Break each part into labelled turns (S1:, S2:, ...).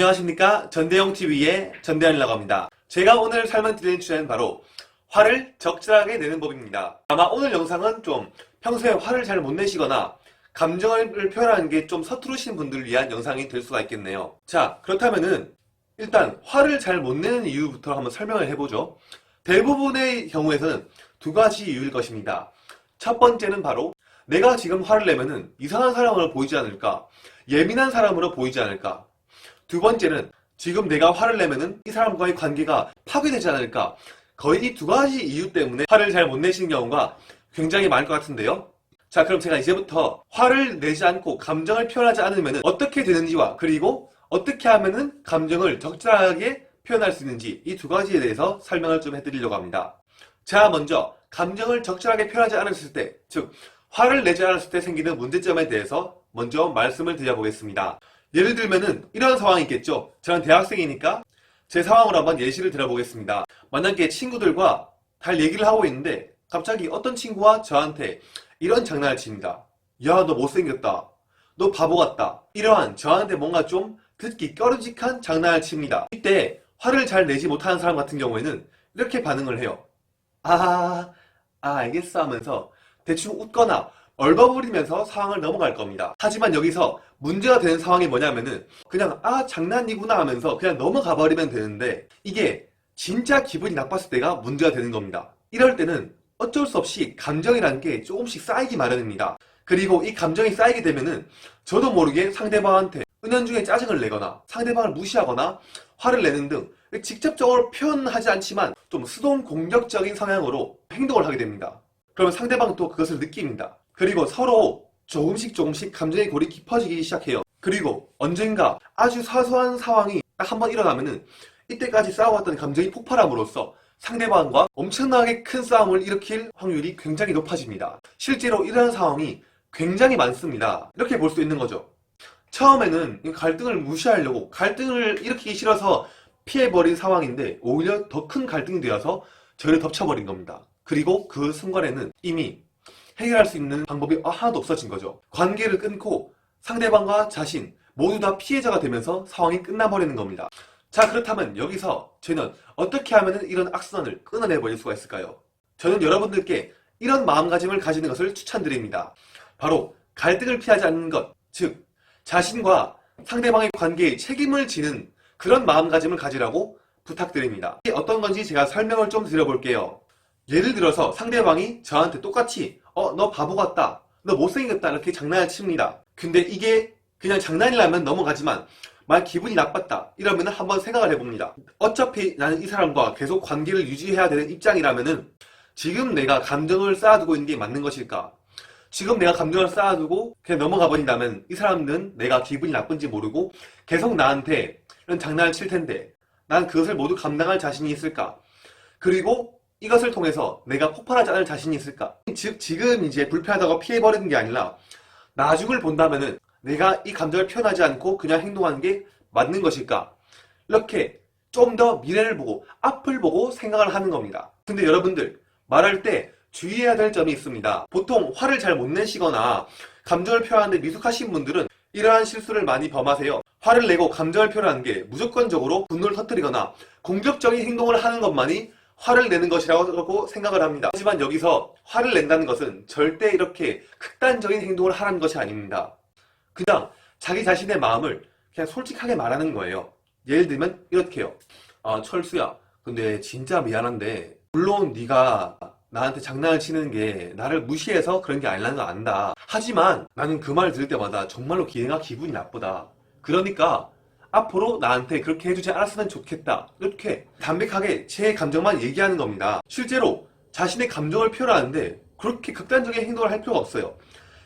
S1: 안녕하십니까, 전대용TV의 전대현이라고 합니다. 제가 오늘 설명드리는 주제는 바로 화를 적절하게 내는 법입니다. 아마 오늘 영상은 좀 평소에 화를 잘 못 내시거나 감정을 표현하는 게 좀 서투르신 분들을 위한 영상이 될 수가 있겠네요. 자, 그렇다면은 일단 화를 잘 못 내는 이유부터 한번 설명을 해보죠. 대부분의 경우에서는 두 가지 이유일 것입니다. 첫 번째는 바로 내가 지금 화를 내면은 이상한 사람으로 보이지 않을까, 예민한 사람으로 보이지 않을까. 두 번째는 지금 내가 화를 내면은 이 사람과의 관계가 파괴되지 않을까. 거의 이 두 가지 이유 때문에 화를 잘 못 내시는 경우가 굉장히 많을 것 같은데요. 자, 그럼 제가 이제부터 화를 내지 않고 감정을 표현하지 않으면 어떻게 되는지와, 그리고 어떻게 하면은 감정을 적절하게 표현할 수 있는지, 이 두 가지에 대해서 설명을 좀 해드리려고 합니다. 자, 먼저 감정을 적절하게 표현하지 않았을 때, 즉 화를 내지 않았을 때 생기는 문제점에 대해서 먼저 말씀을 드려보겠습니다. 예를 들면은 이런 상황이 있겠죠. 저는 대학생이니까 제 상황으로 한번 예시를 들어보겠습니다. 만약에 친구들과 잘 얘기를 하고 있는데 갑자기 어떤 친구가 저한테 이런 장난을 칩니다. 야, 너 못생겼다. 너 바보 같다. 이러한 저한테 뭔가 좀 듣기 꺼름직한 장난을 칩니다. 이때 화를 잘 내지 못하는 사람 같은 경우에는 이렇게 반응을 해요. 알겠어 하면서 대충 웃거나 얼버무리면서 상황을 넘어갈 겁니다. 하지만 여기서 문제가 되는 상황이 뭐냐면은 그냥 장난이구나 하면서 그냥 넘어가 버리면 되는데, 이게 진짜 기분이 나빴을 때가 문제가 되는 겁니다. 이럴 때는 어쩔 수 없이 감정이라는 게 조금씩 쌓이기 마련입니다. 그리고 이 감정이 쌓이게 되면은 저도 모르게 상대방한테 은연중에 짜증을 내거나 상대방을 무시하거나 화를 내는 등 직접적으로 표현하지 않지만 좀 수동 공격적인 성향으로 행동을 하게 됩니다. 그러면 상대방도 그것을 느낍니다. 그리고 서로 조금씩 감정의 골이 깊어지기 시작해요. 그리고 언젠가 아주 사소한 상황이 딱 한번 일어나면은 이때까지 쌓아왔던 감정이 폭발함으로써 상대방과 엄청나게 큰 싸움을 일으킬 확률이 굉장히 높아집니다. 실제로 이러한 상황이 굉장히 많습니다. 이렇게 볼 수 있는 거죠. 처음에는 갈등을 무시하려고 갈등을 일으키기 싫어서 피해버린 상황인데 오히려 더 큰 갈등이 되어서 저를 덮쳐버린 겁니다. 그리고 그 순간에는 이미 해결할 수 있는 방법이 하나도 없어진 거죠. 관계를 끊고 상대방과 자신 모두 다 피해자가 되면서 상황이 끝나버리는 겁니다. 자, 그렇다면 여기서 저는 어떻게 하면 이런 악순환을 끊어내버릴 수가 있을까요? 저는 여러분들께 이런 마음가짐을 가지는 것을 추천드립니다. 바로 갈등을 피하지 않는 것, 즉 자신과 상대방의 관계에 책임을 지는 그런 마음가짐을 가지라고 부탁드립니다. 이게 어떤 건지 제가 설명을 좀 드려볼게요. 예를 들어서 상대방이 저한테 똑같이 너 바보 같다, 너 못생겼다 이렇게 장난을 칩니다. 근데 이게 그냥 장난이라면 넘어가지만 만약 기분이 나빴다 이러면 한번 생각을 해봅니다. 어차피 나는 이 사람과 계속 관계를 유지해야 되는 입장이라면은 지금 내가 감정을 쌓아두고 있는 게 맞는 것일까? 지금 내가 감정을 쌓아두고 그냥 넘어가 버린다면 이 사람은 내가 기분이 나쁜지 모르고 계속 나한테 이런 장난을 칠 텐데 난 그것을 모두 감당할 자신이 있을까? 그리고 이것을 통해서 내가 폭발하지 않을 자신이 있을까? 즉 지금 이제 불편하다고 피해버리는 게 아니라 나중을 본다면은 내가 이 감정을 표현하지 않고 그냥 행동하는 게 맞는 것일까? 이렇게 좀 더 미래를 보고 앞을 보고 생각을 하는 겁니다. 근데 여러분들 말할 때 주의해야 될 점이 있습니다. 보통 화를 잘 못 내시거나 감정을 표현하는데 미숙하신 분들은 이러한 실수를 많이 범하세요. 화를 내고 감정을 표현하는 게 무조건적으로 분노를 터뜨리거나 공격적인 행동을 하는 것만이 화를 내는 것이라고 생각을 합니다. 하지만 여기서 화를 낸다는 것은 절대 이렇게 극단적인 행동을 하라는 것이 아닙니다. 그냥 자기 자신의 마음을 그냥 솔직하게 말하는 거예요. 예를 들면 이렇게요. 철수야, 근데 진짜 미안한데 물론 네가 나한테 장난을 치는 게 나를 무시해서 그런 게 아니라는 거 안다. 하지만 나는 그 말을 들을 때마다 정말로 기분이 나쁘다. 그러니까 앞으로 나한테 그렇게 해주지 않았으면 좋겠다. 이렇게 담백하게 제 감정만 얘기하는 겁니다. 실제로 자신의 감정을 표현하는데 그렇게 극단적인 행동을 할 필요가 없어요.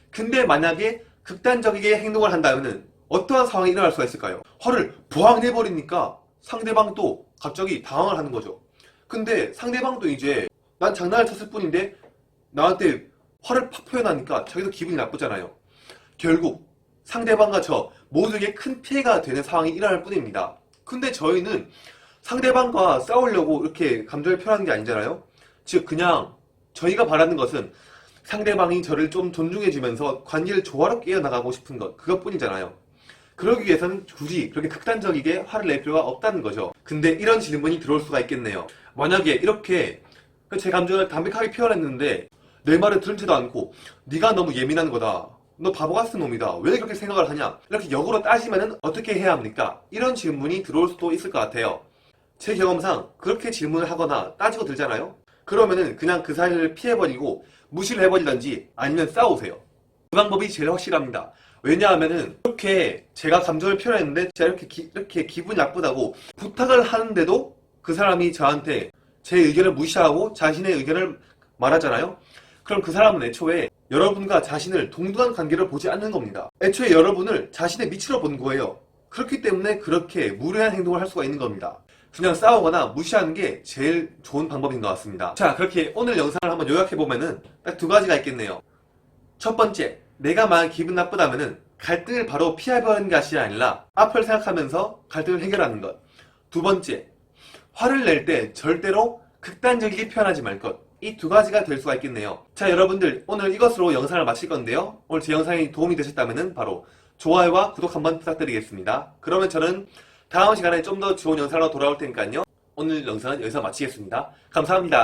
S1: 근데 만약에 극단적이게 행동을 한다면 어떠한 상황이 일어날 수가 있을까요? 화를 부항 내버리니까 상대방도 갑자기 당황을 하는 거죠. 근데 상대방도 이제 난 장난을 쳤을 뿐인데 나한테 화를 팍 표현하니까 자기도 기분이 나쁘잖아요. 결국 상대방과 저 모두에게 큰 피해가 되는 상황이 일어날 뿐입니다. 근데 저희는 상대방과 싸우려고 이렇게 감정을 표현하는 게 아니잖아요. 즉 그냥 저희가 바라는 것은 상대방이 저를 좀 존중해주면서 관계를 조화롭게 이어나가고 싶은 것, 그것뿐이잖아요. 그러기 위해서는 굳이 그렇게 극단적이게 화를 낼 필요가 없다는 거죠. 근데 이런 질문이 들어올 수가 있겠네요. 만약에 이렇게 제 감정을 담백하게 표현했는데 내 말을 들지도 않고 네가 너무 예민한 거다, 너 바보 같은 놈이다, 왜 그렇게 생각을 하냐, 이렇게 역으로 따지면은 어떻게 해야 합니까? 이런 질문이 들어올 수도 있을 것 같아요. 제 경험상 그렇게 질문을 하거나 따지고 들잖아요? 그러면은 그냥 그 사이를 피해버리고 무시를 해버리던지 아니면 싸우세요. 그 방법이 제일 확실합니다. 왜냐하면은 이렇게 제가 감정을 표현했는데 제가 이렇게 기분이 나쁘다고 부탁을 하는데도 그 사람이 저한테 제 의견을 무시하고 자신의 의견을 말하잖아요? 그럼 그 사람은 애초에 여러분과 자신을 동등한 관계를 보지 않는 겁니다. 애초에 여러분을 자신의 밑으로 본 거예요. 그렇기 때문에 그렇게 무례한 행동을 할 수가 있는 겁니다. 그냥 싸우거나 무시하는 게 제일 좋은 방법인 것 같습니다. 자, 그렇게 오늘 영상을 한번 요약해보면은 딱 두 가지가 있겠네요. 첫 번째, 내가 만약 기분 나쁘다면은 갈등을 바로 피해버리는 것이 아니라 앞을 생각하면서 갈등을 해결하는 것. 두 번째, 화를 낼 때 절대로 극단적이게 표현하지 말 것. 이 두 가지가 될 수가 있겠네요. 자, 여러분들 오늘 이것으로 영상을 마칠 건데요. 오늘 제 영상이 도움이 되셨다면 바로 좋아요와 구독 한번 부탁드리겠습니다. 그러면 저는 다음 시간에 좀 더 좋은 영상으로 돌아올 테니까요. 오늘 영상은 여기서 마치겠습니다. 감사합니다.